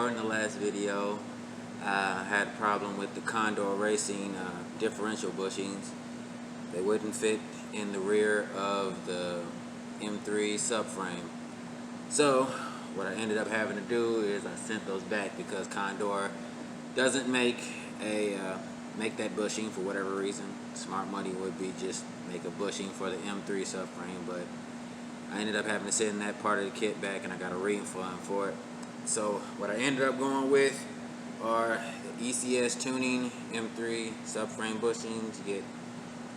before in the last video, I had a problem with the Condor Racing differential bushings. They wouldn't fit in the rear of the M3 subframe. So what I ended up having to do is I sent those back because Condor doesn't make that bushing for whatever reason. Smart money would be just make a bushing for the M3 subframe, but I ended up having to send that part of the kit back and I got a refund for it. So what I ended up going with are the ECS Tuning M3 subframe bushings. You get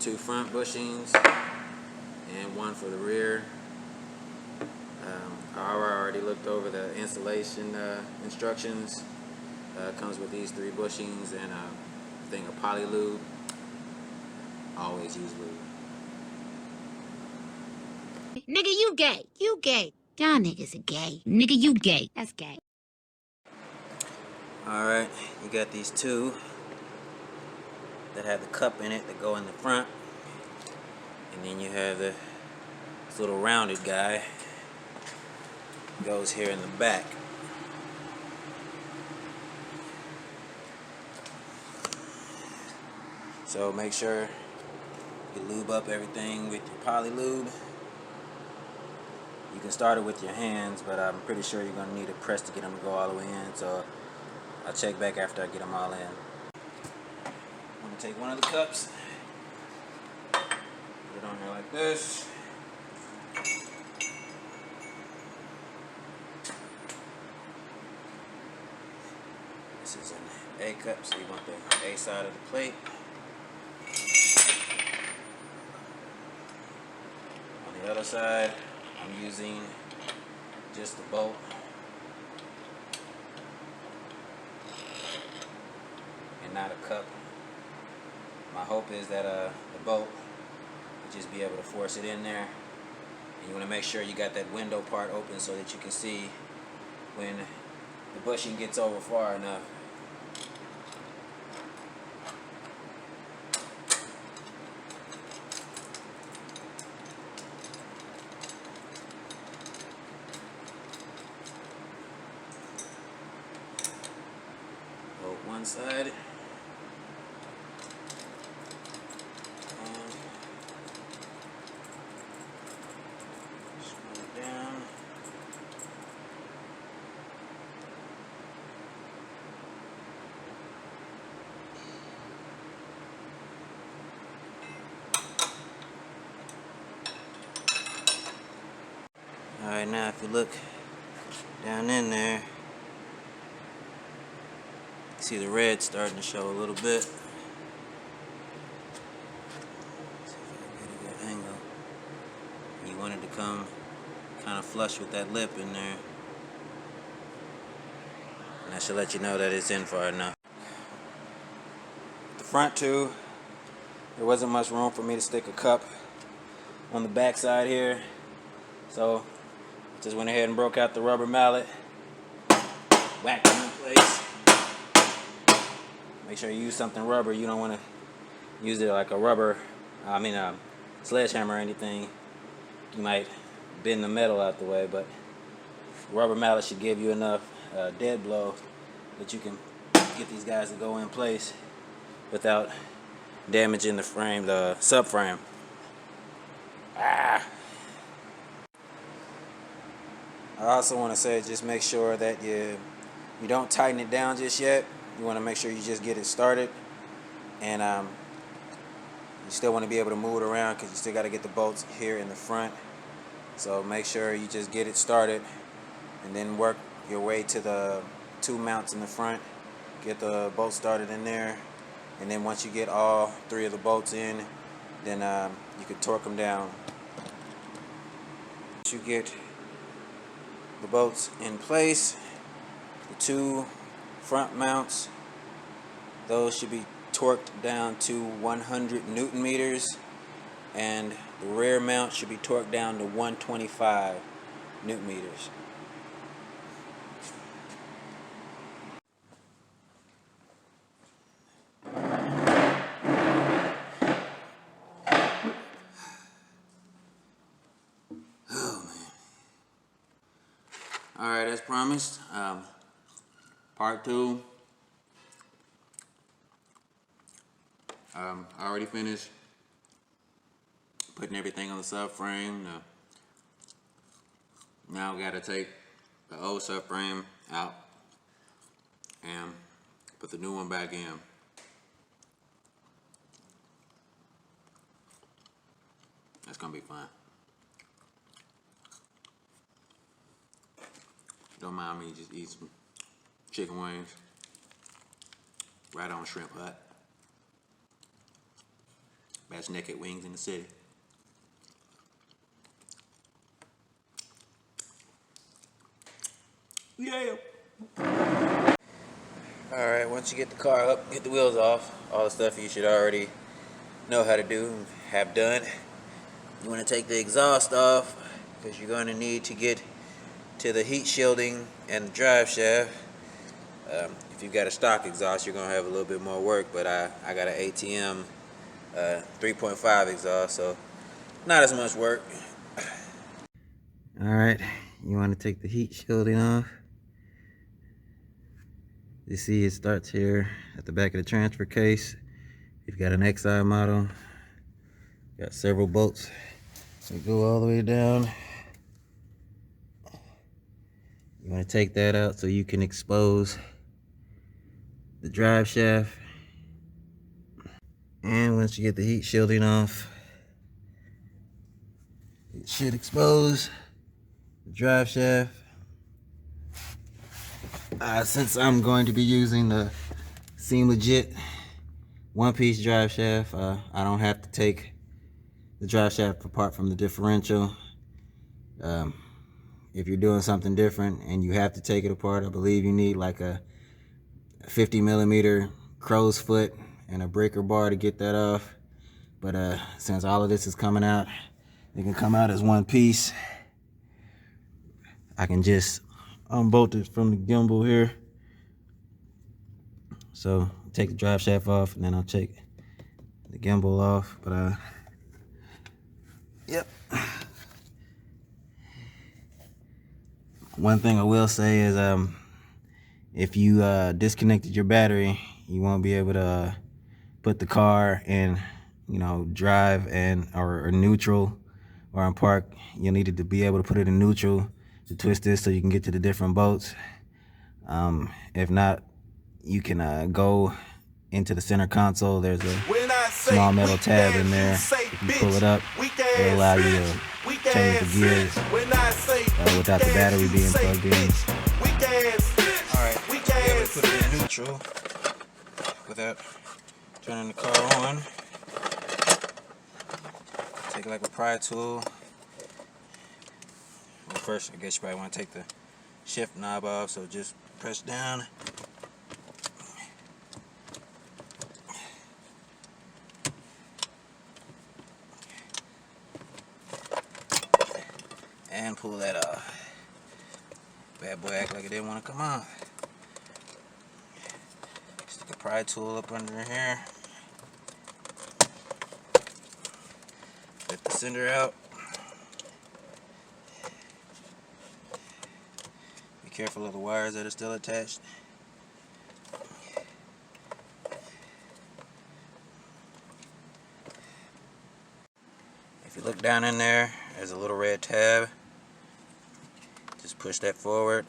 2 front bushings and 1 for the rear. I already looked over the installation instructions. Comes with these 3 bushings and a thing of poly lube. Always use lube. Nigga, you gay. You gay. Y'all niggas are gay. Nigga, you gay. That's gay. Alright, you got these 2 that have the cup in it that go in the front. And then you have this little rounded guy goes here in the back. So make sure you lube up everything with your poly lube. You can start it with your hands, but I'm pretty sure you're going to need a press to get them to go all the way in. So I'll check back after I get them all in. I'm going to take one of the cups, put it on there like this. This is an A cup, so you want the A side of the plate. On the other side, I'm using just the bolt. And not a cup. My hope is that the bolt will just be able to force it in there. And you want to make sure you got that window part open so that you can see when the bushing gets over far enough. One side and screw it down. Alright, now if you look down in there, see the red starting to show a little bit. See if I can get a good angle. You want it to come kind of flush with that lip in there. And that should let you know that it's in far enough. The front 2, there wasn't much room for me to stick a cup on the back side here. So I just went ahead and broke out the rubber mallet, whacked them in place. Make sure you use something rubber. You don't want to use it like a sledgehammer or anything. You might bend the metal out the way, but rubber mallet should give you enough dead blow that you can get these guys to go in place without damaging the frame, the subframe. I also want to say, just make sure that you don't tighten it down just yet. You want to make sure you just get it started, and you still want to be able to move it around because you still got to get the bolts here in the front. So make sure you just get it started and then work your way to the 2 mounts in the front. Get the bolts started in there, and then once you get all 3 of the bolts in, then you can torque them down. Once you get the bolts in place, the 2 front mounts, those should be torqued down to 100 Newton meters, and the rear mount should be torqued down to 125 Newton meters. Alright, as promised, Part 2. I already finished putting everything on the subframe. Now I gotta take the old subframe out and put the new one back in. That's gonna be fun. Don't mind me just eat some chicken wings right on Shrimp Hut. Best naked wings in the city. Yeah. Alright, once you get the car up, get the wheels off, all the stuff you should already know how to do and have done. You want to take the exhaust off because you're going to need to get to the heat shielding and the drive shaft. If you've got a stock exhaust, you're going to have a little bit more work, but I got an ATM 3.5 exhaust, so not as much work. Alright, you want to take the heat shielding off. You see it starts here at the back of the transfer case. You've got an XI model. Got several bolts that go all the way down. You want to take that out so you can expose the drive shaft. And once you get the heat shielding off, it should expose the drive shaft. Since I'm going to be using the Seam Legit one-piece drive shaft, I don't have to take the drive shaft apart from the differential. If you're doing something different and you have to take it apart, I believe you need like a 50 millimeter crow's foot and a breaker bar to get that off. But since all of this is coming out, it can come out as one piece. I can just unbolt it from the gimbal here. So take the drive shaft off, and then I'll take the gimbal off. But yep. One thing I will say is if you disconnected your battery, you won't be able to put the car in, drive and or neutral, or in park. You'll need to be able to put it in neutral to twist this so you can get to the different bolts. If not, you can go into the center console. There's a small metal tab in there. If you pull it up, it'll allow you to change the gears without the battery being plugged in. Alright, be able to put it in neutral without turning the car on. Take like a pry tool. Well, first, I guess you probably want to take the shift knob off, so just press down. And pull that off. Bad boy act like it didn't want to come off. Stick a pry tool up under here. Get the cinder out. Be careful of the wires that are still attached. If you look down in there, there's a little red tab. Just push that forward.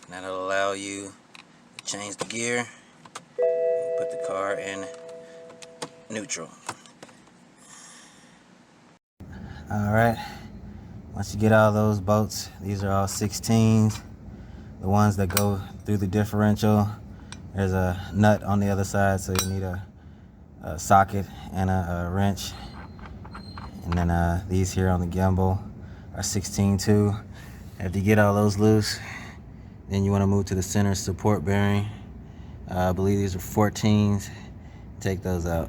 And that'll allow you to change the gear and put the car in neutral. Alright, once you get all those bolts, these are all 16s. The ones that go through the differential, there's a nut on the other side, so you need a socket and a wrench. And then these here on the gimbal are 16 too. After you get all those loose, then you want to move to the center support bearing. I believe these are 14s. Take those out.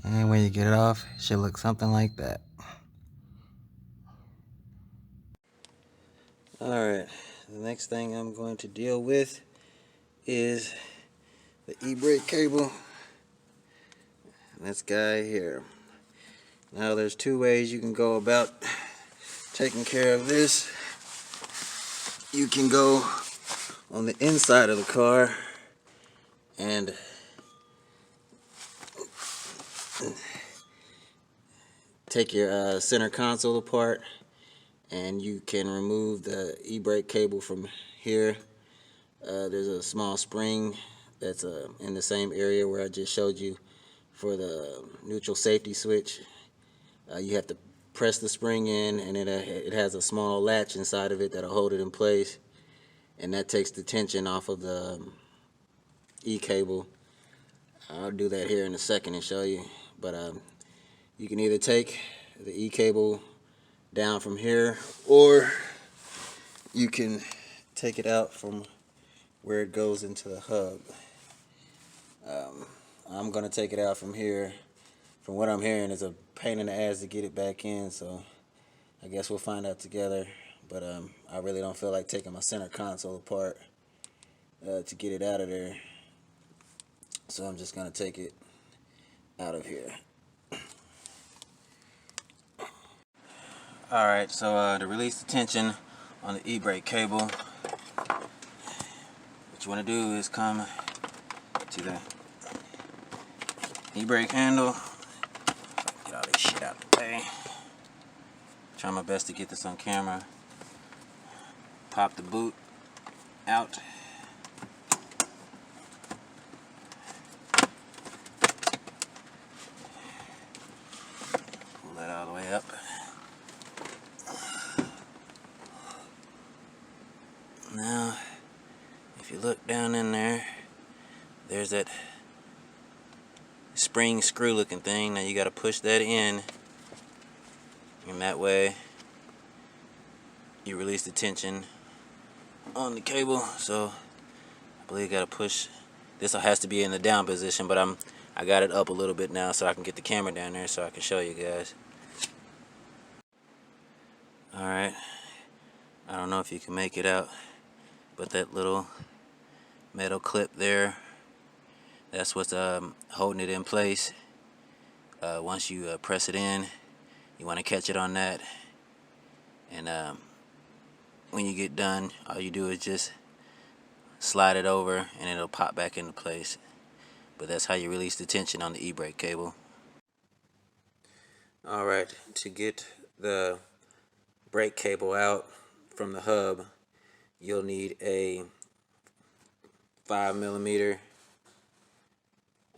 And when you get it off, it should look something like that. Alright, the next thing I'm going to deal with is the e-brake cable. This guy here. Now there's two ways you can go about taking care of this. You can go on the inside of the car and take your center console apart, and you can remove the e-brake cable from here. There's a small spring that's in the same area where I just showed you for the neutral safety switch. You have to press the spring in, and it has a small latch inside of it that'll hold it in place, and that takes the tension off of the e-cable. I'll do that here in a second and show you, but you can either take the e-cable down from here, or you can take it out from where it goes into the hub. I'm going to take it out from here. From what I'm hearing, it's a pain in the ass to get it back in, so I guess we'll find out together. But I really don't feel like taking my center console apart to get it out of there, so I'm just going to take it out of here. Alright, so to release the tension on the e-brake cable, what you want to do is come to the e-brake handle. Get all this shit out the way. Try my best to get this on camera. Pop the boot out. Pull that all the way up. Now, if you look down in there, there's that spring screw looking thing. Now you got to push that in, and that way you release the tension on the cable. So I believe you got to push. This has to be in the down position, but I got it up a little bit now so I can get the camera down there so I can show you guys. Alright, I don't know if you can make it out, but that little metal clip there, that's what's holding it in place. Once you press it in, you want to catch it on that, and when you get done, all you do is just slide it over and it'll pop back into place. But that's how you release the tension on the e-brake cable. Alright, to get the brake cable out from the hub, you'll need a 5mm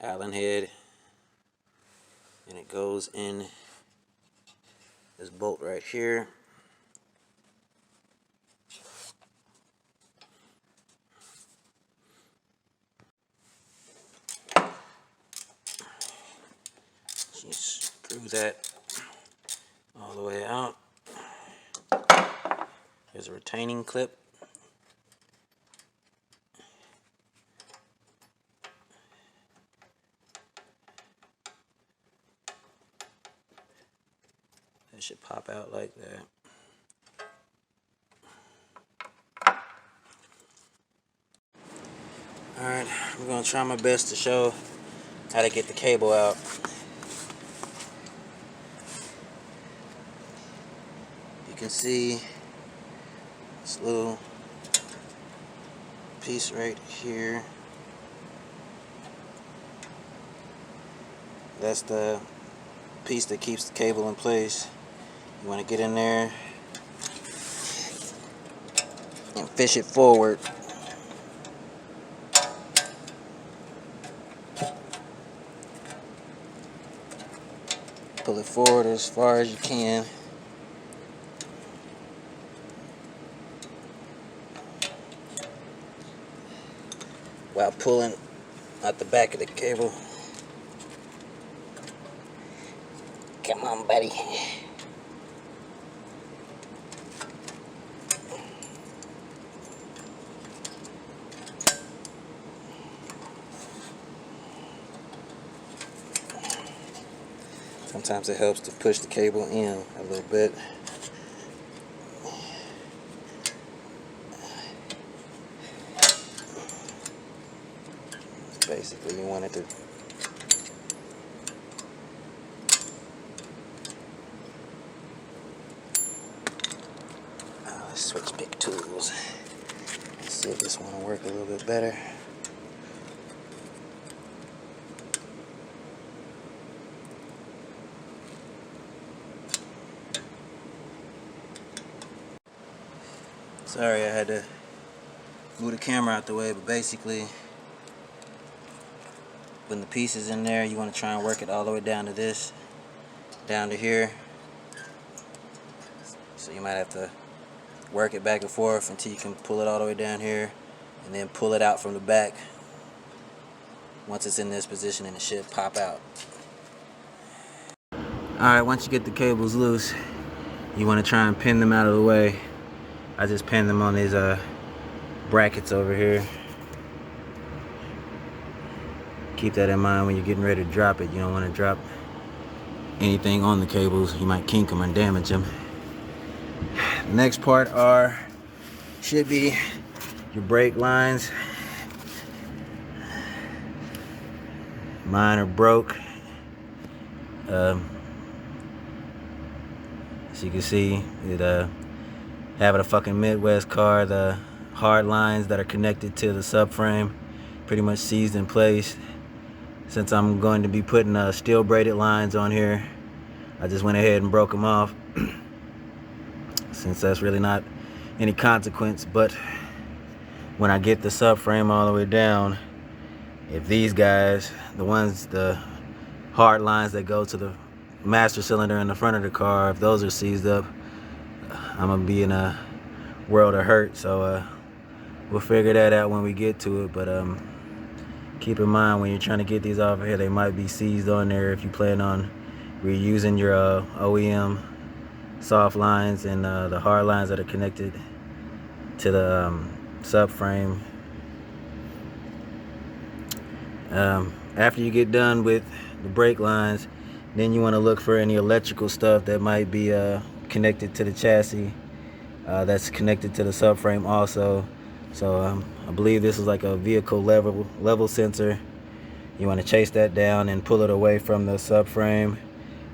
Allen head, and it goes in this bolt right here. You screw that all the way out. There's a retaining clip. That should pop out like that. Alright, I'm going to try my best to show how to get the cable out. You can see this little piece right here. That's the piece that keeps the cable in place. You want to get in there and fish it forward. Pull it forward as far as you can. While pulling out the back of the cable. Come on, buddy. Sometimes it helps to push the cable in a little bit. Basically, you want it to Let's switch big tools. Let's see if this one will work a little bit better. Sorry, I had to move the camera out the way, but basically, putting the pieces in there, you want to try and work it all the way down to this, down to here. So you might have to work it back and forth until you can pull it all the way down here, and then pull it out from the back. Once it's in this position, and it should pop out. Alright, once you get the cables loose, you want to try and pin them out of the way. I just pinned them on these brackets over here. Keep that in mind when you're getting ready to drop it. You don't want to drop anything on the cables. You might kink them and damage them. The next part should be your brake lines. Mine are broke. As you can see, having a fucking Midwest car, the hard lines that are connected to the subframe pretty much seized in place. Since I'm going to be putting steel braided lines on here, I just went ahead and broke them off. Since that's really not any consequence, but when I get the subframe all the way down, if these guys, the hard lines that go to the master cylinder in the front of the car, if those are seized up, I'm gonna be in a world of hurt. So we'll figure that out when we get to it, but keep in mind when you're trying to get these off of here, they might be seized on there if you plan on reusing your OEM soft lines and the hard lines that are connected to the subframe. After you get done with the brake lines, then you want to look for any electrical stuff that might be connected to the chassis, that's connected to the subframe also. So I believe this is like a vehicle level sensor. You want to chase that down and pull it away from the subframe,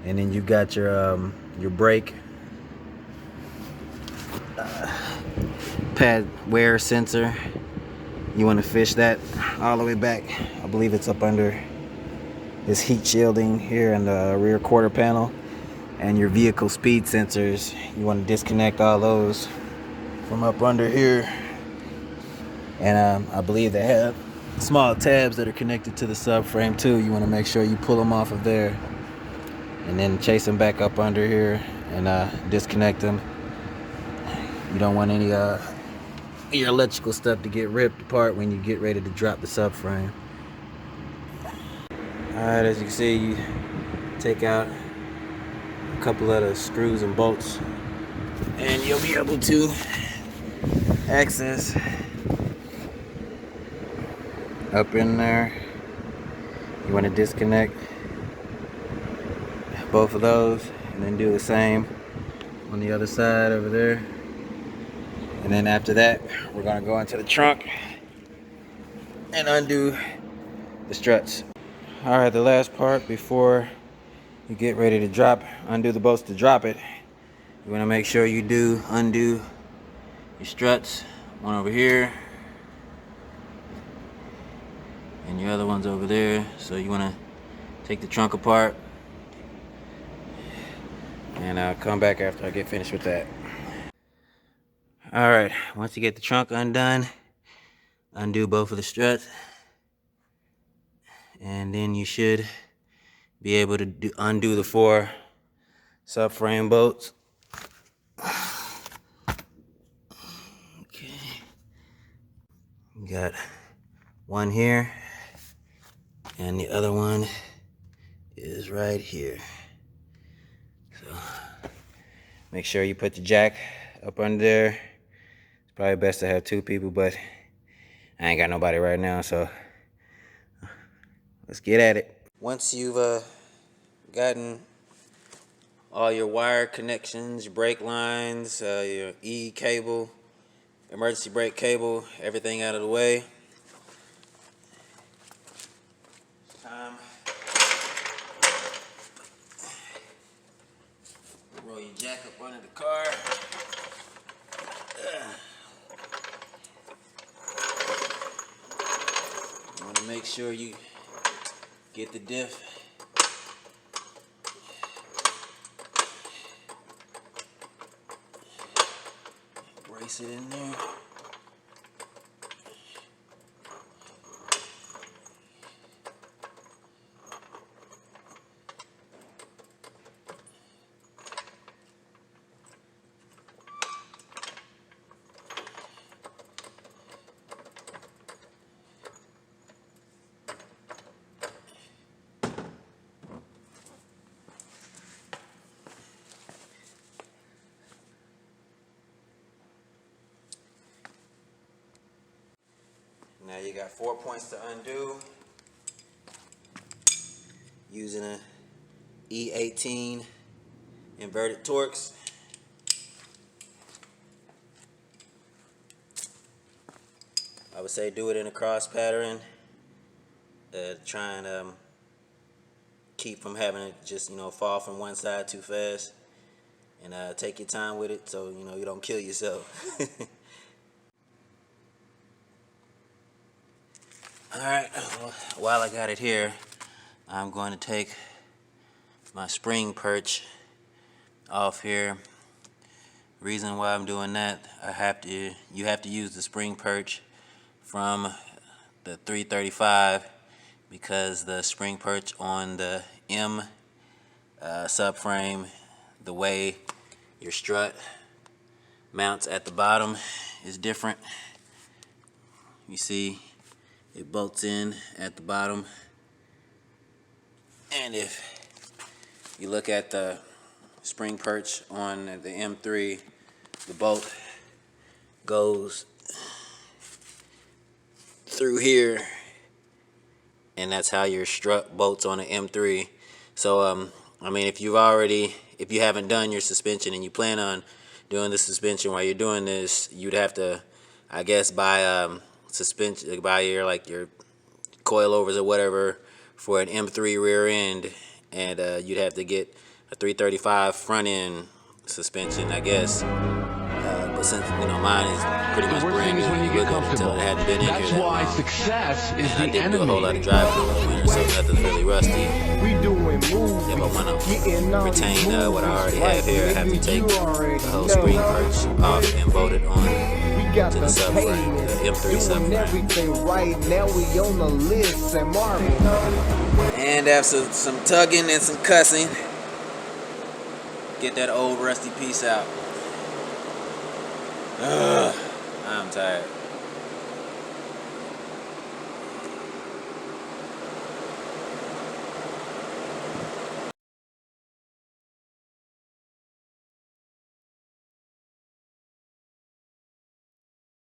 and then you've got your brake pad wear sensor. You want to fish that all the way back. I believe it's up under this heat shielding here in the rear quarter panel. And your vehicle speed sensors, you want to disconnect all those from up under here. And I believe they have small tabs that are connected to the subframe too. You want to make sure you pull them off of there and then chase them back up under here and disconnect them. You don't want any your electrical stuff to get ripped apart when you get ready to drop the subframe. Alright, as you can see, you take out a couple of the screws and bolts and you'll be able to access up in there. You want to disconnect both of those and then do the same on the other side over there. And then after that, we're gonna go into the trunk and undo the struts. All right, the last part before you get ready to undo the bolts to drop it, you wanna make sure you undo your struts. One over here, and your other one's over there. So you wanna take the trunk apart, and I'll come back after I get finished with that. Alright, once you get the trunk undone, undo both of the struts, and then you should be able to undo the 4 subframe bolts. Okay, you got one here, and the other one is right here. So make sure you put the jack up under there. It's probably best to have 2 people, but I ain't got nobody right now, so let's get at it. Once you've gotten all your wire connections, your brake lines, your E cable, emergency brake cable, everything out of the way, time roll your jack up under the car. sure you get the diff brace it in there. Now you got 4 points to undo using a E18 inverted Torx. I would say do it in a cross pattern, try and keep from having it just, you know, fall from one side too fast, and take your time with it so, you know, you don't kill yourself. Alright, while I got it here, I'm going to take my spring perch off here. Reason why I'm doing that, you have to use the spring perch from the 335 because the spring perch on the M subframe, the way your strut mounts at the bottom is different. You see, it bolts in at the bottom, and if you look at the spring perch on the M3, the bolt goes through here, and that's how your strut bolts on the M3. So I mean, if you haven't done your suspension and you plan on doing the suspension while you're doing this, you'd have to, I guess, buy suspension, buy your coilovers or whatever for an M3 rear end, and you'd have to get a 335 front end suspension, I guess. But since, you know, mine is pretty much brand new, you look at it until it hadn't been in here that long. That's why success is the enemy. I didn't do a whole lot of driving over the winter, so nothing's really rusty. We doing movies, If I want to retain what I already have here, I have to take the whole spring perch off and bolt it on to the subframe, the M3 subframe. everything right now, we on the list and Marvel. And after some tugging and some cussing, get that old rusty piece out. I'm tired.